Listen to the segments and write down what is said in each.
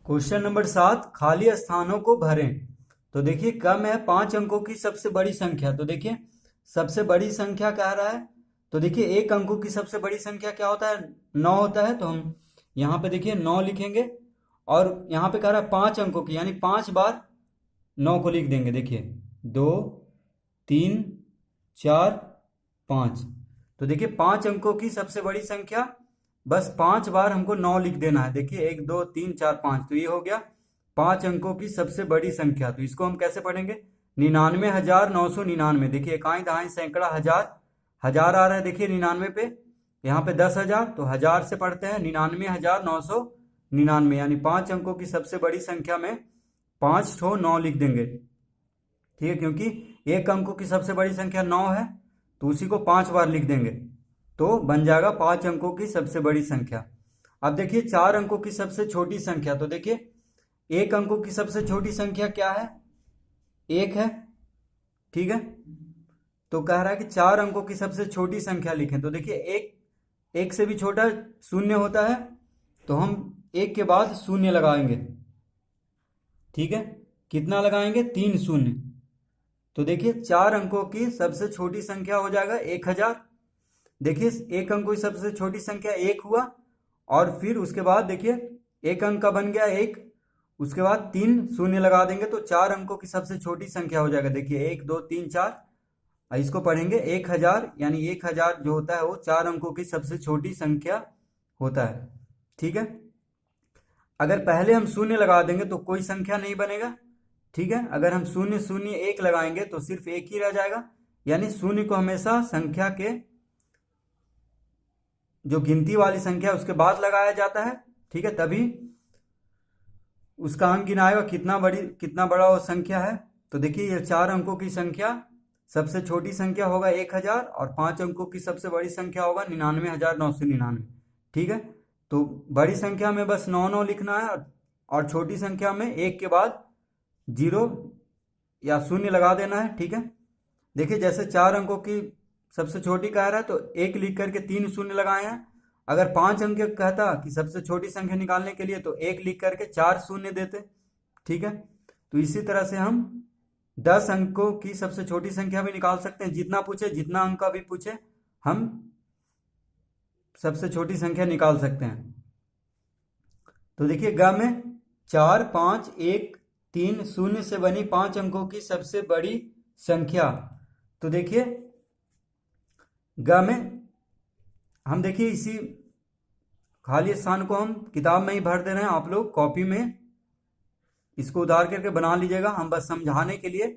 Question number 7, खाली स्थानों को भरें। तो देखिए कम है 5 अंकों की सबसे बड़ी संख्या। तो देखिए सबसे बड़ी संख्या कह रहा है, तो देखिए एक अंकों की सबसे बड़ी संख्या क्या होता है, 9 होता है। तो हम यहाँ पे देखिए 9 लिखेंगे और यहाँ पे कह रहा है 5 अंकों की, यानी 5 बार 9 को लिख देंगे। देखिए 2 3 4 5। तो देखिए 5 अंकों की सबसे बड़ी संख्या, बस 5 बार हमको 9 लिख देना है। देखिए 1 2 3 4 5, तो ये हो गया 5 अंकों की सबसे बड़ी संख्या। तो इसको हम कैसे पढ़ेंगे, 99,999। देखिए इकाई दहाई सैकड़ा हजार, हजार आ रहा है देखिए 99 पे, यहाँ पे 10,000, तो हजार से पढ़ते हैं 99,999, यानी 5 अंकों की सबसे बड़ी संख्या में 5 ठो 9 लिख देंगे। ठीक है, क्योंकि एक अंकों की सबसे बड़ी संख्या 9 है, तो उसी को 5 बार लिख देंगे तो बन जाएगा 5 अंकों की सबसे बड़ी संख्या। अब देखिए 4 अंकों की सबसे छोटी संख्या। तो देखिए एक अंकों की सबसे छोटी संख्या क्या है, 1 है। ठीक है, तो कह रहा है कि 4 अंकों की सबसे छोटी संख्या लिखें। तो देखिए एक से भी छोटा शून्य होता है, तो हम एक के बाद शून्य लगाएंगे। ठीक है, कितना लगाएंगे, 3 शून्य। तो देखिए 4 अंकों की सबसे छोटी संख्या हो जाएगा 1000। देखिए एक अंक की सबसे छोटी संख्या 1 हुआ, और फिर उसके बाद देखिए एक अंक का बन गया 1, उसके बाद 3 शून्य लगा देंगे तो 4 अंकों की सबसे छोटी संख्या हो जाएगा। देखिए 1 2 3 4, इसको पढ़ेंगे 1000, यानी 1000 जो होता है वो 4 अंकों की सबसे छोटी संख्या होता है। ठीक है, अगर पहले हम शून्य लगा देंगे तो कोई संख्या नहीं बनेगा। ठीक है, अगर हम 0 0 1 लगाएंगे तो सिर्फ एक ही रह जाएगा, यानी शून्य को हमेशा संख्या के जो गिनती वाली संख्या है उसके बाद लगाया जाता है। ठीक है, तभी उसका अंक गिनाएगा कितना बड़ा वो संख्या है। तो देखिए ये 4 अंकों की संख्या, सबसे छोटी संख्या होगा 1000, और 5 अंकों की सबसे बड़ी संख्या होगा 99,999। ठीक है, तो बड़ी संख्या में बस 9 9 लिखना है, और छोटी संख्या में एक के बाद 0 या शून्य लगा देना है। ठीक है, देखिए जैसे 4 अंकों की सबसे छोटी कह रहा है तो 1 लिख करके 3 शून्य लगाए हैं। अगर 5 अंक कहता कि सबसे छोटी संख्या निकालने के लिए, तो 1 लिख करके 4 शून्य देते। ठीक है, तो इसी तरह से हम 10 अंकों की सबसे छोटी संख्या भी निकाल सकते हैं। जितना पूछे, जितना अंक का भी पूछे, हम सबसे छोटी संख्या निकाल सकते हैं। तो देखिए ग में 4 5 1 3 0 से बनी 5 अंकों की सबसे बड़ी संख्या। तो देखिए ग में हम देखिए इसी खाली स्थान को हम किताब में ही भर दे रहे हैं, आप लोग कॉपी में इसको उतार करके बना लीजिएगा। हम बस समझाने के लिए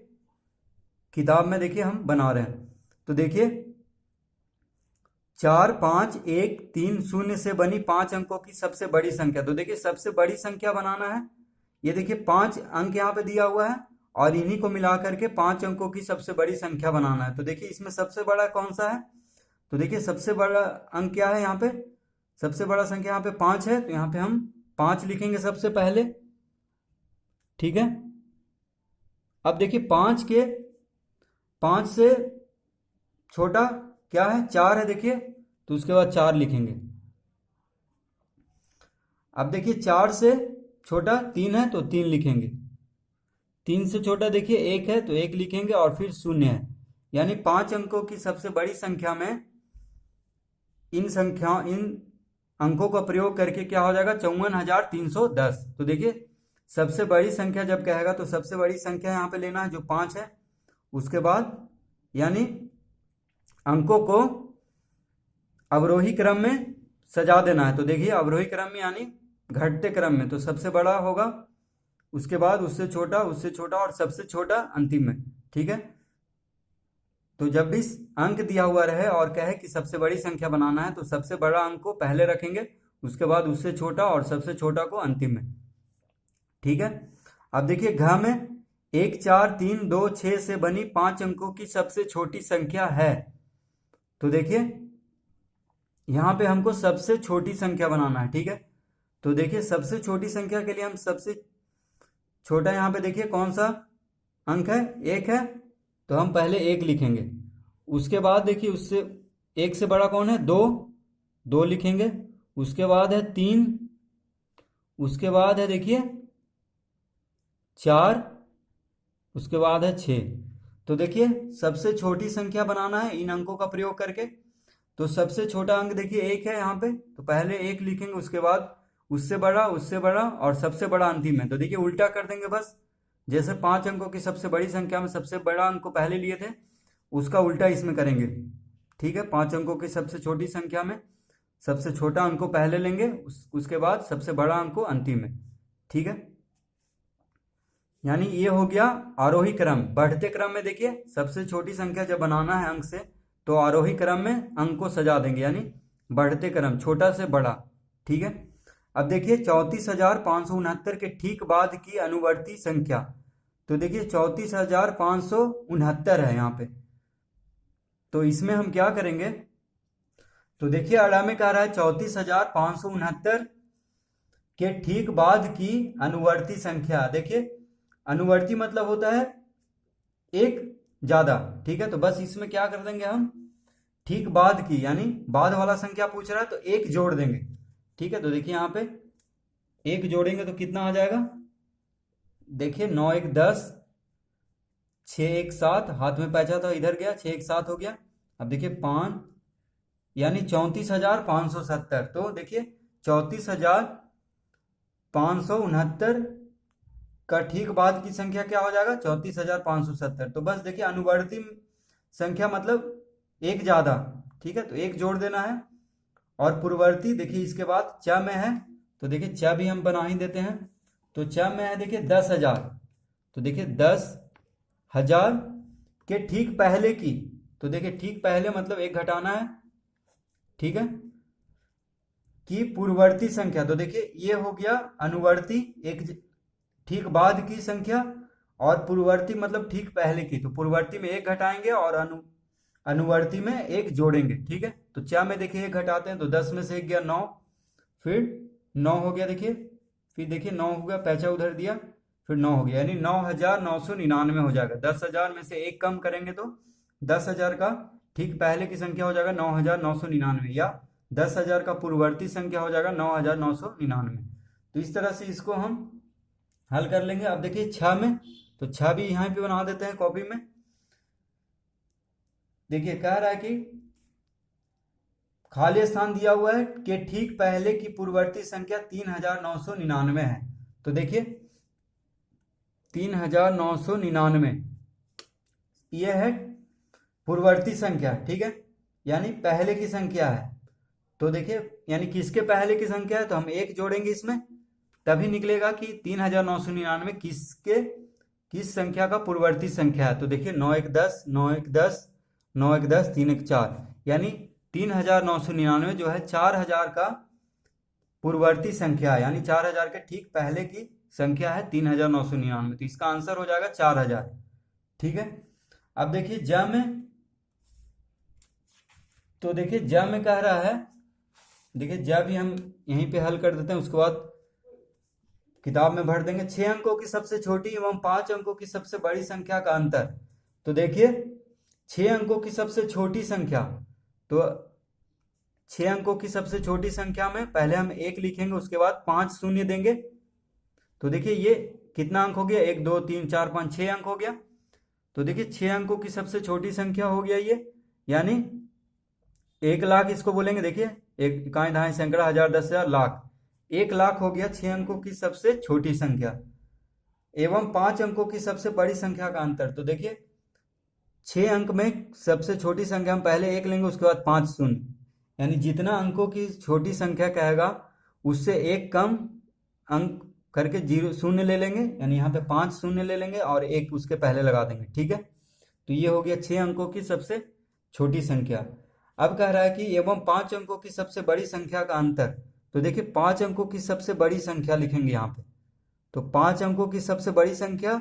किताब में देखिए हम बना रहे हैं। तो देखिए 4 5 1 3 0 से बनी 5 अंकों की सबसे बड़ी संख्या। तो देखिए सबसे बड़ी संख्या बनाना है, ये देखिए 5 अंक यहाँ पे दिया हुआ है, और इन्हीं को मिला करके 5 अंकों की सबसे बड़ी संख्या बनाना है। तो देखिए इसमें सबसे बड़ा कौन सा है, तो देखिए सबसे बड़ा अंक क्या है, यहाँ पे सबसे बड़ा संख्या यहाँ पे 5 है, तो यहाँ पे हम 5 लिखेंगे सबसे पहले। ठीक है, अब देखिए 5 से छोटा क्या है, 4 है। देखिए तो उसके बाद 4 लिखेंगे। अब देखिए 4 से छोटा 3 है, तो 3 लिखेंगे। 3 से छोटा देखिए 1 है, तो 1 लिखेंगे, और फिर 0 है। यानी 5 अंकों की सबसे बड़ी संख्या में इन अंकों का प्रयोग करके क्या हो जाएगा, 54,310। तो देखिए सबसे बड़ी संख्या जब कहेगा तो सबसे बड़ी संख्या यहाँ पे लेना है जो 5 है, उसके बाद यानी अंकों को अवरोही क्रम में सजा देना है। तो देखिए अवरोही क्रम में यानी घटते क्रम में, तो सबसे बड़ा होगा, उसके बाद उससे छोटा, और सबसे छोटा अंतिम में। ठीक है, तो जब भी अंक दिया हुआ रहे और कहे कि सबसे बड़ी संख्या बनाना है, तो सबसे बड़ा अंक को पहले रखेंगे, उसके बाद उससे छोटा, और सबसे छोटा को अंतिम में। ठीक है, अब देखिए घ में 1 4 3 2 6 से बनी 5 अंकों की सबसे छोटी संख्या है। तो देखिए यहाँ पे हमको सबसे छोटी संख्या बनाना है। ठीक है, तो देखिए सबसे छोटी संख्या के लिए हम सबसे छोटा यहाँ पे देखिए कौन सा अंक है, 1 है, तो हम पहले 1 लिखेंगे। उसके बाद देखिए उससे 1 से बड़ा कौन है, 2 लिखेंगे। उसके बाद है 3, उसके बाद है देखिए 4, उसके बाद है 6। तो देखिए सबसे छोटी संख्या बनाना है इन अंकों का प्रयोग करके। तो सबसे छोटा अंक देखिए 1 है यहाँ पे, तो पहले 1 लिखेंगे, उसके बाद उससे बड़ा और सबसे बड़ा अंतिम है। तो देखिए उल्टा कर देंगे बस, जैसे 5 अंकों की सबसे बड़ी संख्या में सबसे बड़ा अंक को पहले लिए थे, उसका उल्टा इसमें करेंगे। ठीक है, 5 अंकों की सबसे छोटी संख्या में सबसे छोटा अंक को पहले लेंगे, उसके बाद सबसे बड़ा अंक को अंतिम में। ठीक है, यानी ये हो गया आरोही क्रम। बढ़ते क्रम में देखिए सबसे छोटी संख्या जब बनाना है अंक से, तो आरोही क्रम में अंक को सजा देंगे, यानी बढ़ते क्रम, छोटा से बड़ा। ठीक है, अब देखिए 34,569 के ठीक बाद की अनुवर्ती संख्या। तो देखिए 34,569 है यहाँ पे, तो इसमें हम क्या करेंगे, तो देखिए अड़ा में कह रहा है 34,569 के ठीक बाद की अनुवर्ती संख्या। देखिए अनुवर्ती मतलब होता है एक ज्यादा। ठीक है, तो बस इसमें क्या कर देंगे हम, ठीक बाद की, यानी बाद वाला संख्या पूछ रहा है तो एक जोड़ देंगे। ठीक है, तो देखिए यहाँ पे एक जोड़ेंगे तो कितना आ जाएगा, देखिए 9 1 10, 6 1 7, हाथ में पैंचा था इधर गया, 6 1 7 हो गया। अब देखिए 5, यानी 34,570। तो देखिए 34,569 का ठीक बाद की संख्या क्या हो जाएगा, 34,570। तो बस देखिए अनुवर्ती संख्या मतलब एक ज्यादा। ठीक है, तो एक जोड़ देना है। और पूर्ववर्ती देखिए इसके बाद च में है, तो देखिए च भी हम बना ही देते हैं। तो च में है देखिए 10,000, तो देखिए 10,000 के ठीक पहले की, तो देखिए ठीक पहले मतलब एक घटाना है। ठीक है, की पूर्ववर्ती संख्या। तो देखिए ये हो गया अनुवर्ती एक ठीक बाद की संख्या, और पूर्ववर्ती मतलब ठीक पहले की। तो पूर्ववर्ती में एक घटाएंगे और अनुवर्ती में एक जोड़ेंगे। ठीक है, तो चा में देखिए एक घटाते हैं, तो 10 में से एक गया 9, फिर 9 हो गया देखिए, फिर देखिए 9 हो गया, पैसा उधर दिया, फिर 9 हो गया, यानी 9,999 हो जाएगा। 10,000 में से एक कम करेंगे तो 10,000 का ठीक पहले की संख्या हो जाएगा 9,999, या 10,000 का पूर्ववर्ती संख्या हो जाएगा 9,999। तो इस तरह से इसको हम हल कर लेंगे। अब देखिए 6 में, तो 6 भी यहाँ पे बना देते हैं कॉपी में। देखिए कह रहा है कि खाली स्थान दिया हुआ है कि ठीक पहले की पूर्ववर्ती संख्या 3,999 है। तो देखिए 3,999 यह है पूर्ववर्ती संख्या। ठीक है, यानी पहले की संख्या है। तो देखिए यानी किसके पहले की संख्या है, तो हम एक जोड़ेंगे इसमें, तभी निकलेगा कि 3,999 किस संख्या का पूर्ववर्ती संख्या है। तो देखिए 9 1 10, 9 1 10, 9 1 10, 3 1 4, यानी 3,999 जो है 4,000 का पूर्ववर्ती संख्या है, यानी 4,000 के ठीक पहले की संख्या है 3,999। तो इसका आंसर हो जाएगा 4,000। ठीक है, अब देखिए ज में, तो देखिए ज में कह रहा है, देखिए ज भी हम यहीं पे हल कर देते हैं, उसके बाद किताब में भर देंगे। 6 अंकों की सबसे छोटी एवं 5 अंकों की सबसे बड़ी संख्या का अंतर। तो देखिए 6 अंकों की सबसे छोटी संख्या, तो 6 अंकों की सबसे छोटी संख्या में पहले हम 1 लिखेंगे, उसके बाद 5 शून्य देंगे। तो देखिए ये कितना अंक हो गया, 1 2 3 4 5 6 अंक हो गया। तो देखिए 6 अंकों की सबसे छोटी संख्या हो गया ये, यानी 1 लाख इसको बोलेंगे। देखिए एक इकाई दहाई सैकड़ा हजार 10,000 लाख, 1 लाख हो गया 6 अंकों की सबसे छोटी संख्या एवं 5 अंकों की सबसे बड़ी संख्या का अंतर। तो देखिए 6 अंक में सबसे छोटी संख्या हम पहले 1 लेंगे, उसके बाद 5 शून्य, यानी जितना अंकों की छोटी संख्या कहेगा उससे एक कम अंक करके 0 शून्य ले लेंगे, यानी यहाँ पे 5 शून्य ले लेंगे और 1 उसके पहले लगा देंगे। ठीक है, तो ये हो गया 6 अंकों की सबसे छोटी संख्या। अब कह रहा है कि एवं 5 अंकों की सबसे बड़ी संख्या का अंतर। तो देखिए 5 अंकों की सबसे बड़ी संख्या लिखेंगे यहाँ पे। तो 5 अंकों की सबसे बड़ी संख्या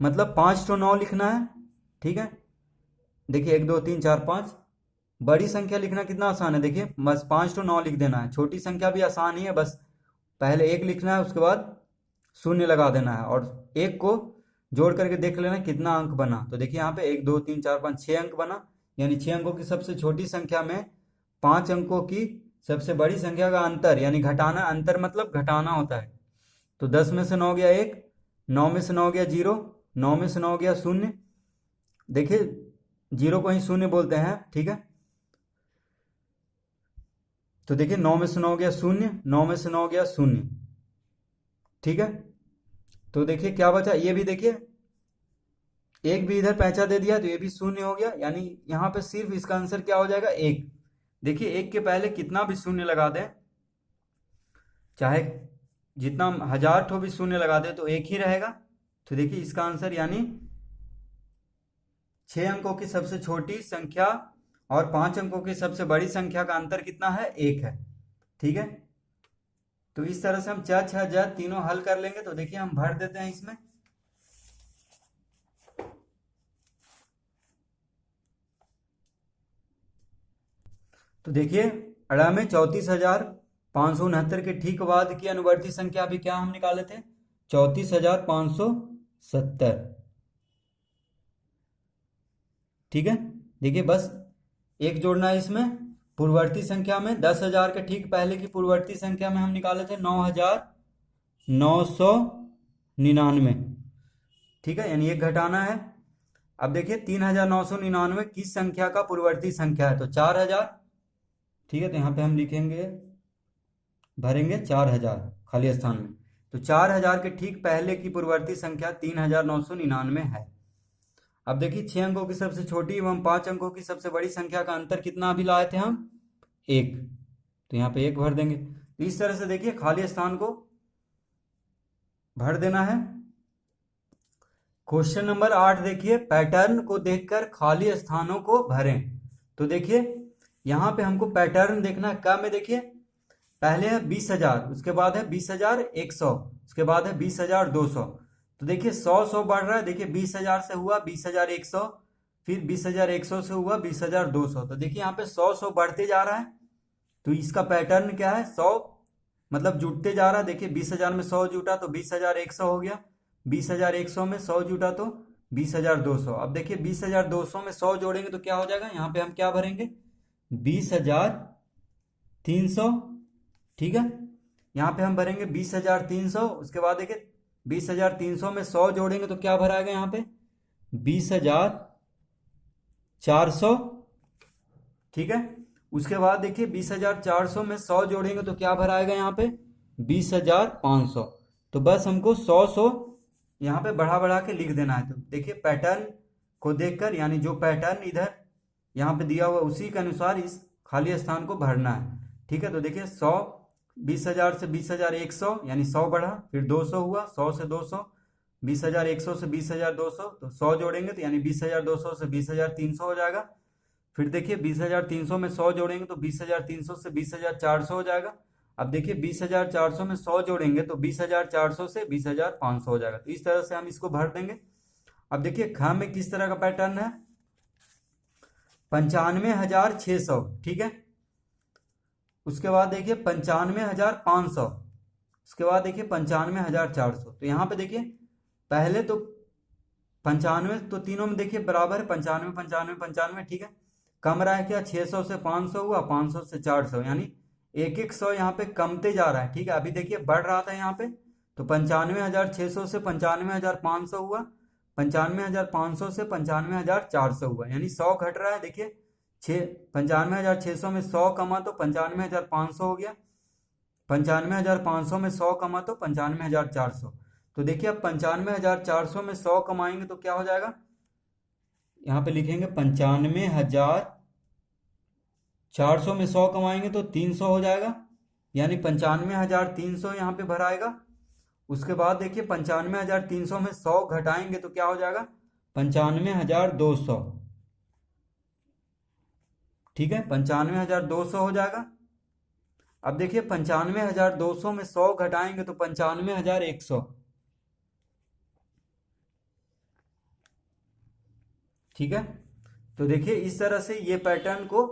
मतलब 5 तो 9 लिखना है। ठीक है, देखिए 1 2 3 4 5, बड़ी संख्या लिखना कितना आसान है, देखिए बस 5 तो 9 लिख देना है। छोटी संख्या भी आसान ही है, बस पहले 1 लिखना है, उसके बाद शून्य लगा देना है और 1 को जोड़ करके देख लेना कितना अंक बना। तो देखिए यहाँ पे 1 2 3 4 5 6 अंक बना, यानी 6 अंकों की सबसे छोटी संख्या में 5 अंकों की सबसे बड़ी संख्या का अंतर, यानी घटाना, अंतर मतलब घटाना होता है। तो 10 में से 9 गया 1, 9 में से 9 गया 0, 9 में से 9 गया 0। देखिए 0 को ही 0 बोलते हैं, ठीक है। तो देखिए 9 में से 9 गया 0, 9 में से 9 गया 0, ठीक है। तो देखिए क्या बचा, ये भी देखिए एक भी इधर पैंचा दे दिया तो ये भी 0 हो गया, यानी यहाँ पे सिर्फ इसका आंसर क्या हो जाएगा 1। देखिए 1 के पहले कितना भी 0 लगा दें, चाहे जितना 1000 ठो भी 0 लगा दे तो 1 ही रहेगा। तो देखिए इसका आंसर यानी 6 अंकों की सबसे छोटी संख्या और 5 अंकों की सबसे बड़ी संख्या का अंतर कितना है, 1 है, ठीक है। तो इस तरह से हम 4 6 हजार तीनों हल कर लेंगे। तो देखिए हम भर देते हैं इसमें। तो देखिए अड़ा में 34,569 के ठीक बाद की अनुवर्ती संख्या अभी क्या हम निकाले थे, 34,570, ठीक है। देखिए बस एक जोड़ना है इसमें। पूर्ववर्ती संख्या में 10,000 के ठीक पहले की पूर्ववर्ती संख्या में हम निकाले थे 9,999, ठीक है, यानी एक घटाना है। अब देखिए 3,999 किस संख्या का पूर्ववर्ती संख्या है, तो 4,000, ठीक है। तो यहाँ पे हम लिखेंगे, भरेंगे 4,000 खाली स्थान में। तो 4,000 के ठीक पहले की पूर्ववर्ती संख्या 3,999 है। अब देखिए 6 अंकों की सबसे छोटी एवं 5 अंकों की सबसे बड़ी संख्या का अंतर कितना अभी लाए थे हम, 1। तो यहाँ पे 1 भर देंगे। तो इस तरह से देखिए खाली स्थान को भर देना है। क्वेश्चन नंबर 8 देखिए, पैटर्न को देखकर खाली स्थानों को भरें। तो देखिए यहाँ पे हमको पैटर्न देखना है। क्या में देखिए पहले है 20,000, उसके बाद है 20,100, उसके बाद है 20,200। तो देखिए 100 बढ़ रहा है। देखिए 20,000 से हुआ 20,100, फिर 20,100 से हुआ 20,200। तो देखिए यहाँ पे 100 बढ़ते जा रहा है। तो इसका पैटर्न क्या है, 100 मतलब जुटते जा रहा है। देखिए 20,000 में 100 जुटा तो 20,100 हो गया, 20,100 में 100 जुटा तो 20,200। अब देखिए 20,200 में 100 जोड़ेंगे तो क्या हो जाएगा, यहाँ पे हम क्या भरेंगे, 20,300, ठीक है। यहाँ पे हम भरेंगे 20,300। उसके बाद देखिए 20,300 में 100 जोड़ेंगे तो क्या भराएगा यहाँ पे, 20,400, ठीक है। उसके बाद देखिए 20,400 में 100 जोड़ेंगे तो क्या भराएगा यहाँ पे, 20,500। तो बस हमको 100 यहाँ पे बढ़ा बढ़ा के लिख देना है। तो देखिए पैटर्न को देखकर, यानी जो पैटर्न इधर यहाँ पे दिया हुआ उसी के अनुसार इस खाली स्थान को भरना है, ठीक है। तो देखिए 100, 20,000 से 20,100 यानी 100 बढ़ा, फिर 200 हुआ, 100 से 200, 20,100 से 20,200, तो 100 जोड़ेंगे तो यानी 20,200 से 20,300 हो जाएगा। फिर देखिए 20,300 में 100 जोड़ेंगे तो 20,300 से 20,400 हो जाएगा। अब देखिए 20,400 में 100 जोड़ेंगे तो 20,400 से 20,500 हो जाएगा। तो इस तरह से हम इसको भर देंगे। अब देखिए ख में किस तरह का पैटर्न है, 95,600, ठीक है। उसके बाद देखिए 95,500, उसके बाद देखिए 95,400। तो यहाँ पे देखिए पहले तो 95, तो तीनों में देखिए बराबर है, 95 95 95, ठीक है। कम रहा है क्या, 600 से 500 हुआ, 500 से 400, यानी एक एक 100 यहाँ पे कमते जा रहा है, ठीक है। अभी देखिए बढ़ रहा था यहाँ पे, तो 95,600 से 95,500 हुआ, 95,500 से 95,400 हुआ, यानी 100 घट रहा है। देखिए 95,600 में 100 कमा तो 95,500 हो गया, 95,500 में 100 कमा तो 95,400। तो देखिए अब 95,400 में 100 कमाएंगे तो क्या हो जाएगा, यहाँ पे लिखेंगे 95,400 में 100 कमाएंगे तो 300 हो जाएगा, यानी 95,300 यहाँ पे भराएगा। उसके बाद देखिए 95,300 में 100 घटाएंगे तो क्या हो जाएगा, 95,200, ठीक है, 95,200 हो जाएगा। अब देखिए 95,200 में 100 घटाएंगे तो 95,100, ठीक है। तो देखिए इस तरह से ये पैटर्न को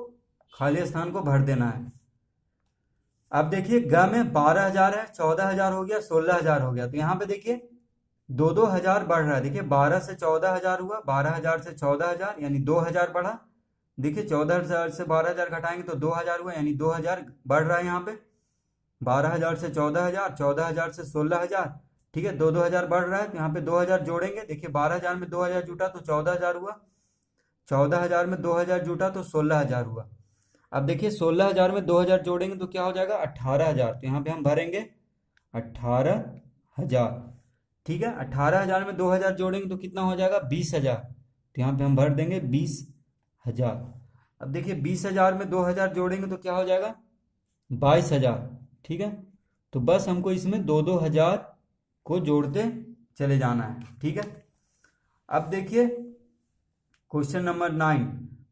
खाली स्थान को भर देना है। अब देखिए ग में 12,000 है, 14,000 हो गया, 16,000 हो गया। तो यहाँ पे देखिए 2,000 बढ़ रहा है। देखिए 12 से 14,000 हुआ, 12,000 से 14,000 यानी 2,000 बढ़ा। देखिए 14,000 से 12,000 घटाएंगे तो 2,000 हुआ, यानी 2,000 बढ़ रहा है यहाँ पे। 12,000 से 14,000, 14,000 से 16,000, ठीक है, 2-2 हज़ार बढ़ रहा है, तो यहाँ पे 2,000 जोड़ेंगे। देखिए 12,000 में 2,000 जुटा तो 14,000 हुआ, 14,000 में 2,000 जुटा तो 16,000 हुआ। अब देखिए 16,000 में 2,000 जोड़ेंगे तो क्या हो जाएगा, 18,000। तो यहाँ पे हम भरेंगे 18,000, ठीक है। 18,000 में 2,000 जोड़ेंगे तो कितना हो जाएगा, 20,000। तो यहाँ पे हम भर देंगे 20,000। अब देखिए 20,000 में 2,000 जोड़ेंगे तो क्या हो जाएगा, 22,000, ठीक है। तो बस हमको इसमें 2-2 हज़ार को जोड़ते चले जाना है, ठीक है। अब देखिए क्वेश्चन नंबर 9,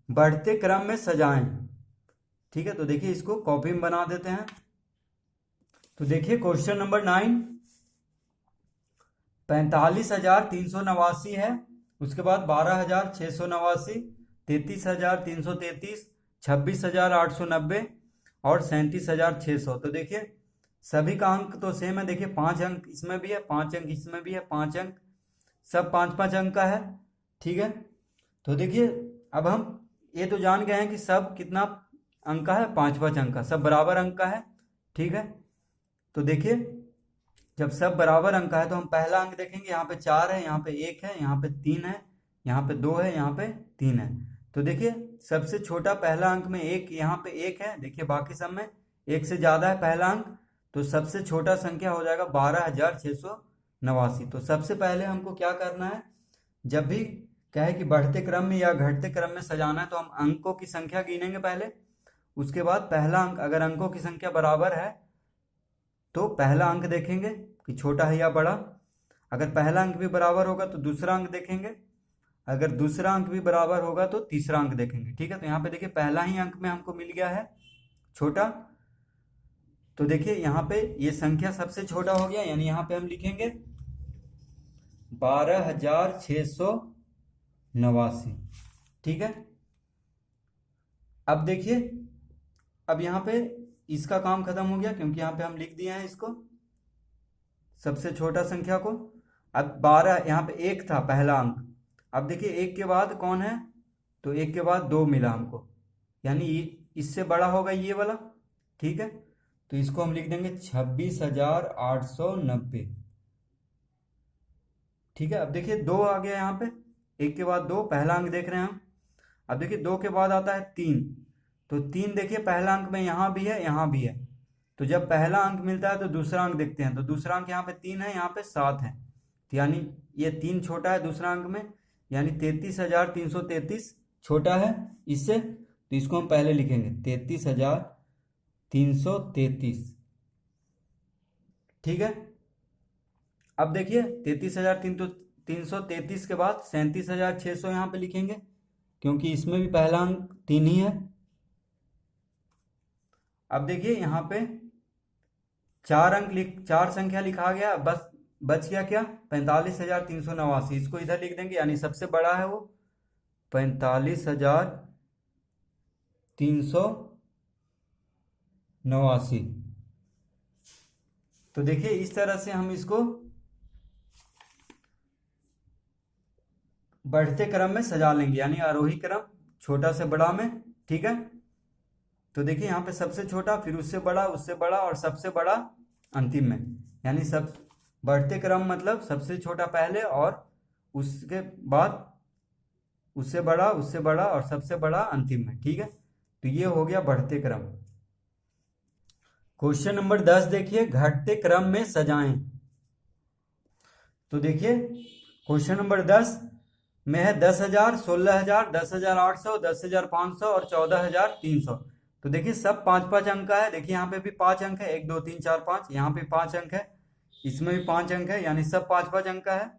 बढ़ते क्रम में सजाएं, ठीक है। तो देखिए इसको कॉपी में बना देते हैं। तो देखिए क्वेश्चन नंबर 9, 45,389 है, उसके बाद 12,689, 33,333, 26,890 और 37,600। तो देखिए सभी का अंक तो सेम है। देखिए 5 अंक इसमें भी है, 5 अंक इसमें भी है, 5 अंक, सब 5-5 अंक का है, ठीक है। तो देखिए अब हम ये तो जान गए हैं कि सब कितना अंक का है, 5-5 अंक का, सब बराबर अंक का है, ठीक है। तो देखिए जब सब बराबर अंक का है तो हम पहला अंक देखेंगे, यहाँ पे 4 है, यहाँ पे 1 है, यहाँ पे 3 है, यहाँ पे 2 है, यहाँ पे 3 है। तो देखिए सबसे छोटा पहला अंक में 1, यहाँ पे 1 है, देखिए बाकी सब में 1 से ज़्यादा है पहला अंक, तो सबसे छोटा संख्या हो जाएगा 12,689। तो सबसे पहले हमको क्या करना है, जब भी कहे कि बढ़ते क्रम में या घटते क्रम में सजाना है तो हम अंकों की संख्या गिनेंगे पहले, उसके बाद पहला अंक, अगर अंकों की संख्या बराबर है तो पहला अंक देखेंगे कि छोटा है या बड़ा, अगर पहला अंक भी बराबर होगा तो दूसरा अंक देखेंगे, अगर दूसरा अंक भी बराबर होगा तो तीसरा अंक देखेंगे, ठीक है। तो यहाँ पे देखिए पहला ही अंक में हमको मिल गया है छोटा, तो देखिए यहाँ पे ये संख्या सबसे छोटा हो गया, यानी यहाँ पे हम लिखेंगे 12,689, ठीक है। अब देखिए अब यहाँ पे इसका काम खत्म हो गया, क्योंकि यहाँ पे हम लिख दिए हैं इसको सबसे छोटा संख्या को। अब 12, यहाँ पे 1 था पहला अंक, अब देखिए 1 के बाद कौन है, तो 1 के बाद 2 मिला हमको, यानी इससे बड़ा होगा ये वाला, ठीक है। तो इसको हम लिख देंगे 26,890, ठीक है। अब देखिए 2 आ गया यहाँ पे, 1 के बाद 2 पहला अंक देख रहे हैं हम। अब देखिए 2 के बाद आता है 3, तो 3 देखिए पहला अंक में यहाँ भी है, यहाँ भी है, तो जब पहला अंक मिलता है तो दूसरा अंक देखते हैं, तो दूसरा अंक यहाँ पे 3 है, यहाँ पे 7 है, तो यानी ये 3 छोटा है दूसरा अंक में, यानी 33,333 छोटा है इससे, तो इसको हम पहले लिखेंगे 33,333, ठीक है। अब देखिए 33,333 के बाद 37,600 यहाँ पे लिखेंगे, क्योंकि इसमें भी पहला अंक 3 ही है। अब देखिए यहाँ पे 4 संख्या लिखा गया, बस बच गया क्या, 45,389, इसको इधर लिख देंगे, यानी सबसे बड़ा है वो 45,389। तो देखिए इस तरह से हम इसको बढ़ते क्रम में सजा लेंगे, यानी आरोही क्रम छोटा से बड़ा में, ठीक है। तो देखिए यहाँ पे सबसे छोटा, फिर उससे बड़ा, उससे बड़ा और सबसे बड़ा अंतिम में, यानी सब बढ़ते क्रम मतलब सबसे छोटा पहले और उसके बाद उससे बड़ा और सबसे बड़ा अंतिम में, ठीक है। तो ये हो गया बढ़ते क्रम। क्वेश्चन नंबर 10 देखिए, घटते क्रम में सजाएं। तो देखिए क्वेश्चन नंबर 10 में है 10,000, 16,000, 10,800, 10,500 और 14,300। तो देखिए सब 5-5 अंक का है, देखिए यहाँ पे भी 5 अंक है, 1 2 3 4 5, यहाँ पे 5 अंक है, इसमें भी 5 अंक है, यानी सब 5-5 अंक का है।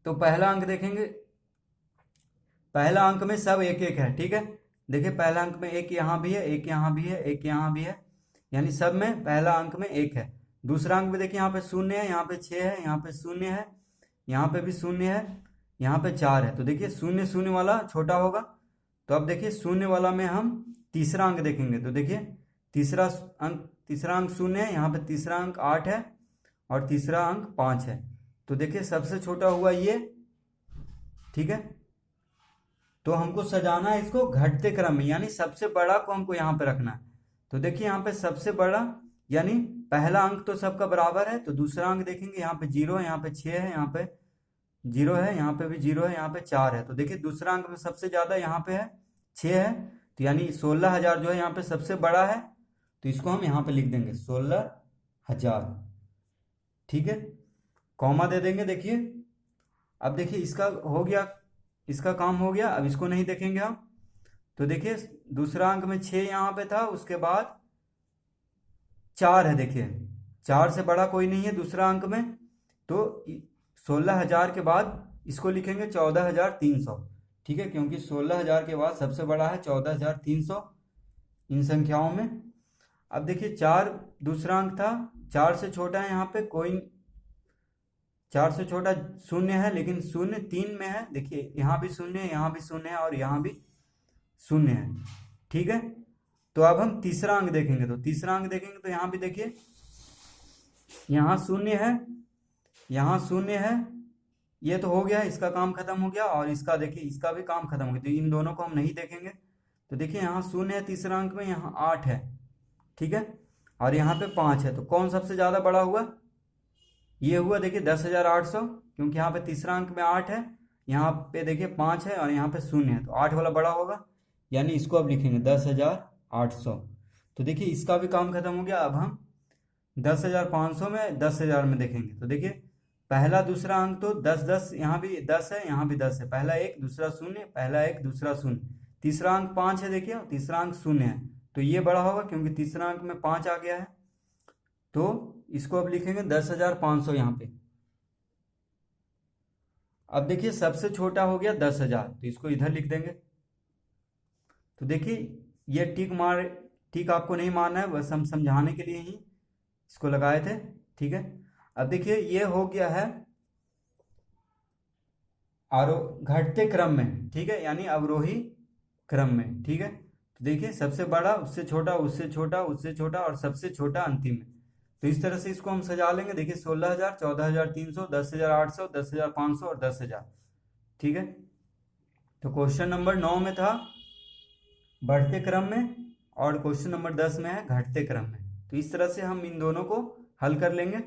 तो पहला अंक देखेंगे, पहला अंक में सब 1-1 है, ठीक है। देखिए पहला अंक में 1 यहाँ भी है, 1 यहाँ भी है, 1 यहाँ भी है, यानी सब में पहला अंक में 1 है। दूसरा अंक में देखिए यहाँ पे 0 है, यहाँ पे 6 है, यहाँ पे 0 है, यहाँ पे भी 0 है, यहाँ पे 4 है। तो देखिए 0 0 वाला छोटा होगा, तो अब देखिए 0 वाला में हम तीसरा अंक देखेंगे, तो देखिए तीसरा अंक 0 है, यहाँ पे तीसरा अंक 8 है और तीसरा अंक 5 है। तो देखिए सबसे छोटा हुआ ये, ठीक है। तो हमको सजाना है इसको घटते क्रम में, यानी सबसे बड़ा को हमको यहाँ पे रखना है। तो देखिए यहाँ पे सबसे बड़ा यानी पहला अंक तो सबका बराबर है, तो दूसरा अंक देखेंगे यहाँ पे 0 है, यहाँ पे 6 है, यहाँ पे 0 है, यहाँ पे भी 0 है, यहाँ पे 4 है। तो देखिए दूसरा अंक में सबसे ज्यादा यहाँ पे है 6 है, तो यानी 16,000 जो है यहाँ पे सबसे बड़ा है, तो इसको हम यहाँ पे लिख देंगे 16,000। ठीक है, कॉमा दे देंगे। देखिए अब देखिए इसका हो गया, इसका काम हो गया। अब इसको नहीं देखेंगे हम, तो देखिए दूसरा अंक में 6 यहाँ पे था, उसके बाद 4 है। देखिए 4 से बड़ा कोई नहीं है दूसरा अंक में, तो 16,000 के बाद इसको लिखेंगे 14,300। ठीक है, क्योंकि 16,000 के बाद सबसे बड़ा है 14,300 इन संख्याओं में। अब देखिए 4 दूसरा अंक था, 4 से छोटा है यहाँ पे कोई, 4 से छोटा शून्य है, लेकिन शून्य 3 में है। देखिए यहाँ भी शून्य है, यहाँ भी शून्य है और यहाँ भी शून्य है। ठीक है, तो अब हम तीसरा अंक देखेंगे, तो तीसरा अंक देखेंगे तो यहाँ भी देखिए यहाँ शून्य है, यहाँ शून्य है, ये तो हो गया, इसका काम खत्म हो गया। और इसका देखिए इसका भी काम खत्म हो गया, तो इन दोनों को हम नहीं देखेंगे। तो देखिए यहाँ शून्य है तीसरा अंक में, यहाँ 8 है। ठीक है, और यहाँ पे 5 है, तो कौन सबसे ज्यादा बड़ा हुआ? ये हुआ देखिए 10,800, क्योंकि यहाँ पे तीसरा अंक में 8 है, यहाँ पे देखिए 5 है और यहाँ पे शून्य है, तो 8 वाला बड़ा होगा, यानी इसको अब लिखेंगे 10,800। तो देखिए इसका भी काम खत्म हो गया। अब हम 10,500 में 10,000 में देखेंगे, तो देखिए पहला दूसरा अंक तो 10 10, यहाँ भी 10 है, यहाँ भी 10 है, पहला 1 दूसरा शून्य, पहला 1 दूसरा शून्य, तीसरा अंक 5 है, देखिए तीसरा अंक शून्य है, तो ये बड़ा होगा क्योंकि तीसरा अंक में 5 आ गया है। तो इसको अब लिखेंगे 10,500 यहाँ पे। अब देखिए सबसे छोटा हो गया 10,000, तो इसको इधर लिख देंगे। तो देखिए ये टिक आपको नहीं मारना है, बस हम समझाने के लिए ही इसको लगाए थे। ठीक है, अब देखिए ये हो गया है घटते क्रम में। ठीक है, यानी अवरोही क्रम में। ठीक है, तो देखिए सबसे बड़ा, उससे छोटा, उससे छोटा, उससे छोटा और सबसे छोटा अंतिम में। तो इस तरह से इसको हम सजा लेंगे। देखिए 16,000, 14,300, 10,800, 10,500 और 10,000। ठीक है, तो क्वेश्चन नंबर 9 में था बढ़ते क्रम में और क्वेश्चन नंबर 10 में है घटते क्रम में। तो इस तरह से हम इन दोनों को हल कर लेंगे।